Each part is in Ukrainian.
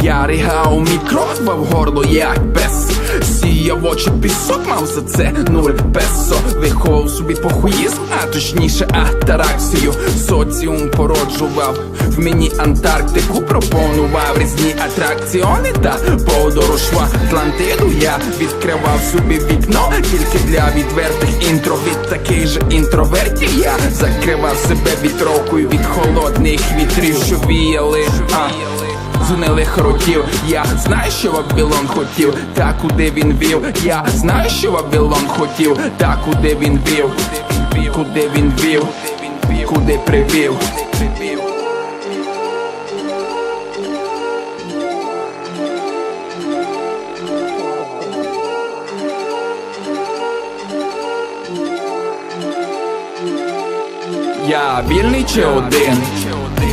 Я ригав мікро, звав горло як пес. Сіяв очі пісок, мав за це 0 песо. Виховав собі похуїзм, а точніше атаракцію. Соціум породжував в мені Антарктику. Пропонував різні атракціони та подорож в Атлантиду. Я відкривав собі вікно тільки для відвертих інтровід. Такий же інтровертів я закривав себе від року і від холодних вітрів, що віяли з гнилих ротів. Я знаю, що Вавилон хотів, та куди він вів. Я знаю, що Вавилон хотів, та куди він вів. Куди він вів, куди привів. Я вільний чи один?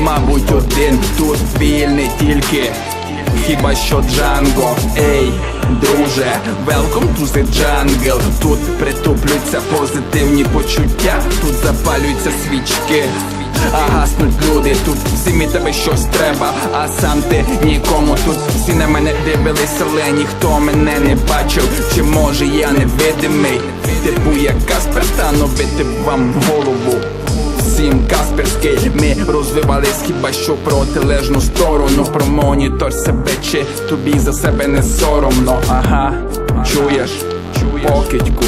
Мабуть один. Тут вільний тільки хіба що Джанго. Ей, друже, welcome to the jungle. Тут притуплюються позитивні почуття, тут запалюються свічки, а гаснуть люди. Тут всім і тебе щось треба, а сам ти нікому. Тут всі на мене дивились, але ніхто мене не бачив. Чи може я невидимий? Типу як Каспер, становити вам голову. Всім Касперський, ми розвивались хіба що протилежну сторону. Про монітор себе, чи тобі за себе не соромно? Ага, чуєш? Покидьку.